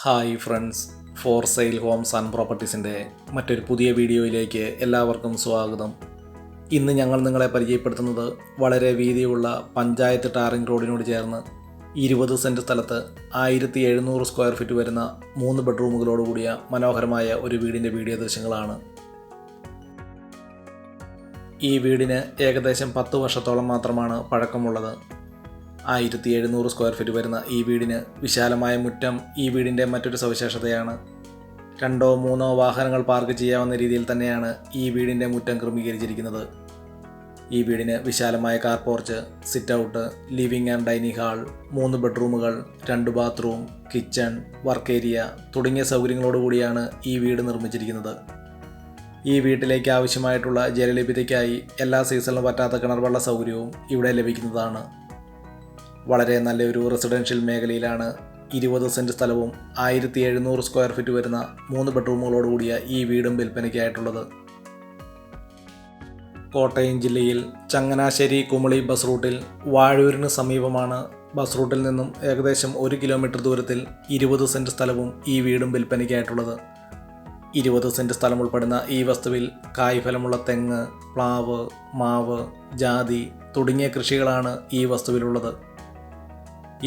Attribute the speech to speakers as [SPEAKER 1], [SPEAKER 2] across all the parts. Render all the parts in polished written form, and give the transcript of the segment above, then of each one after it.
[SPEAKER 1] Hi friends, for sale homes and പ്രോപ്പർട്ടീസിൻ്റെ മറ്റൊരു പുതിയ വീഡിയോയിലേക്ക് എല്ലാവർക്കും സ്വാഗതം. ഇന്ന് ഞങ്ങൾ നിങ്ങളെ പരിചയപ്പെടുത്തുന്നത് വളരെ വീതിയുള്ള പഞ്ചായത്ത് ടാറിംഗ് റോഡിനോട് ചേർന്ന് 20 സെൻറ്റ് സ്ഥലത്ത് 1700 സ്ക്വയർ ഫീറ്റ് വരുന്ന 3 ബെഡ്റൂമുകളോടുകൂടിയ മനോഹരമായ ഒരു വീടിൻ്റെ വീഡിയോ ദൃശ്യങ്ങളാണ്. ഈ വീടിന് ഏകദേശം 10 വർഷത്തോളം മാത്രമാണ് പഴക്കമുള്ളത്. 1700 സ്ക്വയർ ഫീറ്റ് വരുന്ന ഈ വീടിന് വിശാലമായ മുറ്റം ഈ വീടിൻ്റെ മറ്റൊരു സവിശേഷതയാണ്. 2-3 വാഹനങ്ങൾ പാർക്ക് ചെയ്യാവുന്ന രീതിയിൽ തന്നെയാണ് ഈ വീടിൻ്റെ മുറ്റം ക്രമീകരിച്ചിരിക്കുന്നത്. ഈ വീടിന് വിശാലമായ car porch, sit out, living and dining hall, 3 ബെഡ്റൂമുകൾ, 2 bathroom, kitchen, work area തുടങ്ങിയ സൗകര്യങ്ങളോടുകൂടിയാണ് ഈ വീട് നിർമ്മിച്ചിരിക്കുന്നത്. ഈ വീട്ടിലേക്ക് ആവശ്യമായിട്ടുള്ള ജലലഭ്യതയ്ക്കായി എല്ലാ സീസണിലും പറ്റാത്ത കിണർവെള്ള സൗകര്യവും ഇവിടെ ലഭിക്കുന്നതാണ്. വളരെ നല്ലൊരു റെസിഡൻഷ്യൽ മേഖലയിലാണ് 20 സെൻറ്റ് സ്ഥലവും 1700 സ്ക്വയർ ഫീറ്റ് വരുന്ന 3 ബെഡ്റൂമുകളോടുകൂടിയ ഈ വീടും വിൽപ്പനയ്ക്കായിട്ടുള്ളത്. കോട്ടയം ജില്ലയിൽ ചങ്ങനാശ്ശേരി കുമളി ബസ് റൂട്ടിൽ വാഴൂരിന് സമീപമാണ്. ബസ് റൂട്ടിൽ നിന്നും ഏകദേശം 1 കിലോമീറ്റർ ദൂരത്തിൽ 20 സെൻറ്റ് സ്ഥലവും ഈ വീടും വിൽപ്പനയ്ക്കായിട്ടുള്ളത്. 20 സെൻറ്റ് സ്ഥലം ഉൾപ്പെടുന്ന ഈ വസ്തുവിൽ കായ്ഫലമുള്ള തെങ്ങ്, പ്ലാവ്, മാവ്, ജാതി തുടങ്ങിയ കൃഷികളാണ് ഈ വസ്തുവിലുള്ളത്.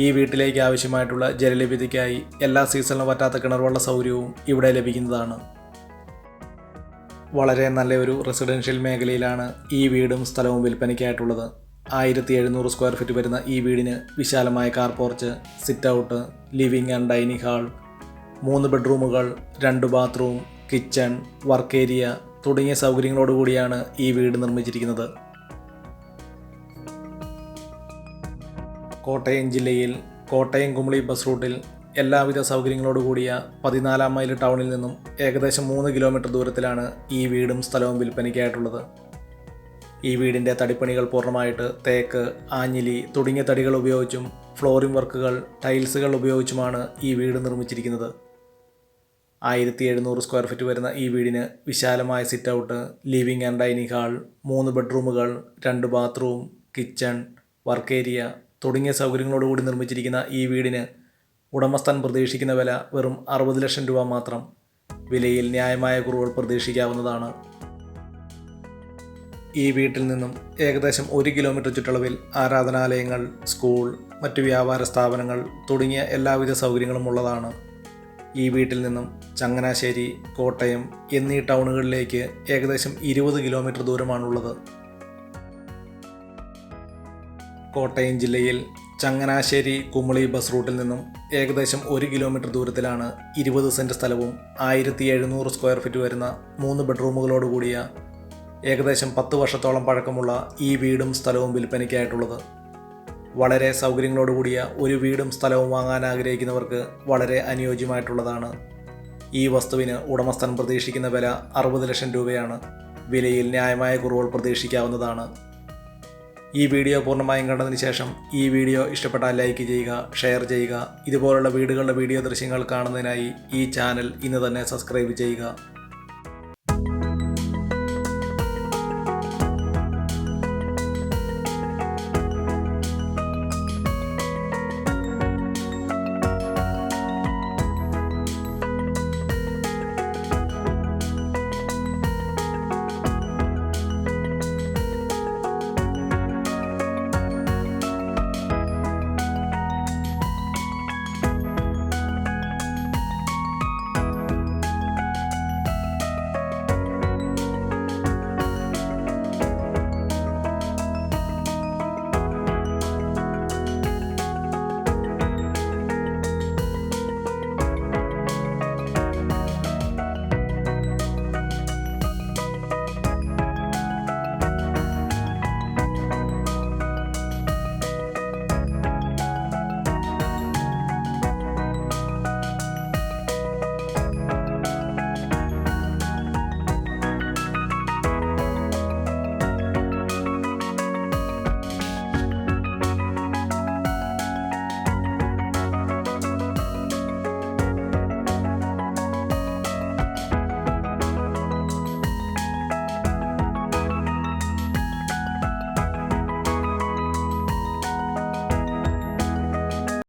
[SPEAKER 1] ഈ വീട്ടിലേക്ക് ആവശ്യമായിട്ടുള്ള ജലലഭ്യതയ്ക്കായി എല്ലാ സീസണിലും പറ്റാത്ത കിണർവെള്ള സൗകര്യവും ഇവിടെ ലഭിക്കുന്നതാണ്. വളരെ നല്ലൊരു റെസിഡൻഷ്യൽ മേഖലയിലാണ് ഈ വീടും സ്ഥലവും വിൽപ്പനയ്ക്കായിട്ടുള്ളത്. 1700 സ്ക്വയർ ഫീറ്റ് വരുന്ന ഈ വീടിന് വിശാലമായ car porch, sit out, living and dining hall, 3 ബെഡ്റൂമുകൾ, 2 bathroom, kitchen, work area തുടങ്ങിയ സൗകര്യങ്ങളോടുകൂടിയാണ് ഈ വീട് നിർമ്മിച്ചിരിക്കുന്നത്. കോട്ടയം ജില്ലയിൽ കോട്ടയം കുമളി ബസ് റൂട്ടിൽ എല്ലാവിധ സൗകര്യങ്ങളോടുകൂടിയ 14 മൈൽ ടൗണിൽ നിന്നും ഏകദേശം 3 കിലോമീറ്റർ ദൂരത്തിലാണ് ഈ വീടും സ്ഥലവും വിൽപ്പനയ്ക്കായിട്ടുള്ളത്. ഈ വീടിൻ്റെ തടിപ്പണികൾ പൂർണ്ണമായിട്ട് തേക്ക്, ആഞ്ഞിലി തുടങ്ങിയ തടികൾ ഉപയോഗിച്ചും ഫ്ലോറിംഗ് വർക്കുകൾ, ടൈൽസുകൾ ഉപയോഗിച്ചുമാണ് ഈ വീട് നിർമ്മിച്ചിരിക്കുന്നത്. 1700 സ്ക്വയർ ഫീറ്റ് വരുന്ന ഈ വീടിന് വിശാലമായ sit out, living and dining hall, 3 ബെഡ്റൂമുകൾ, 2 bathroom, kitchen, work area തുടങ്ങിയ സൗകര്യങ്ങളോടുകൂടി നിർമ്മിച്ചിരിക്കുന്ന ഈ വീടിന് ഉടമസ്ഥൻ പ്രതീക്ഷിക്കുന്ന വില വെറും 60 ലക്ഷം രൂപ മാത്രം. വിലയിൽ ന്യായമായ കുറവുകൾ പ്രതീക്ഷിക്കാവുന്നതാണ്. ഈ വീട്ടിൽ നിന്നും ഏകദേശം 1 കിലോമീറ്റർ ചുറ്റളവിൽ ആരാധനാലയങ്ങൾ, സ്കൂൾ, മറ്റു വ്യാപാര സ്ഥാപനങ്ങൾ തുടങ്ങിയ എല്ലാവിധ സൗകര്യങ്ങളും ഉള്ളതാണ്. ഈ വീട്ടിൽ നിന്നും ചങ്ങനാശ്ശേരി, കോട്ടയം എന്നീ ടൗണുകളിലേക്ക് ഏകദേശം 20 കിലോമീറ്റർ ദൂരമാണുള്ളത്. കോട്ടയം ജില്ലയിൽ ചങ്ങനാശ്ശേരി കുമളി ബസ് റൂട്ടിൽ നിന്നും ഏകദേശം 1 കിലോമീറ്റർ ദൂരത്തിലാണ് 20 സെൻറ്റ് സ്ഥലവും 1700 സ്ക്വയർ ഫീറ്റ് വരുന്ന 3 ബെഡ്റൂമുകളോടുകൂടിയ ഏകദേശം 10 വർഷത്തോളം പഴക്കമുള്ള ഈ വീടും സ്ഥലവും വിൽപ്പനയ്ക്കായിട്ടുള്ളത്. വളരെ സൗകര്യങ്ങളോടുകൂടിയ ഒരു വീടും സ്ഥലവും വാങ്ങാൻ ആഗ്രഹിക്കുന്നവർക്ക് വളരെ അനുയോജ്യമായിട്ടുള്ളതാണ്. ഈ വസ്തുവിന് ഉടമസ്ഥൻ പ്രതീക്ഷിക്കുന്ന വില 60 ലക്ഷം രൂപയാണ്. വിലയിൽ ന്യായമായ കുറവുകൾ പ്രതീക്ഷിക്കാവുന്നതാണ്. ഈ വീഡിയോ പൂർണ്ണമായും കണ്ടതിന് ശേഷം ഈ വീഡിയോ ഇഷ്ടപ്പെട്ടാൽ ലൈക്ക് ചെയ്യുക, ഷെയർ ചെയ്യുക. ഇതുപോലുള്ള വീടുകളുടെ വീഡിയോ ദൃശ്യങ്ങൾ കാണുന്നതിനായി ഈ ചാനൽ ഇന്ന് തന്നെ സബ്സ്ക്രൈബ് ചെയ്യുക.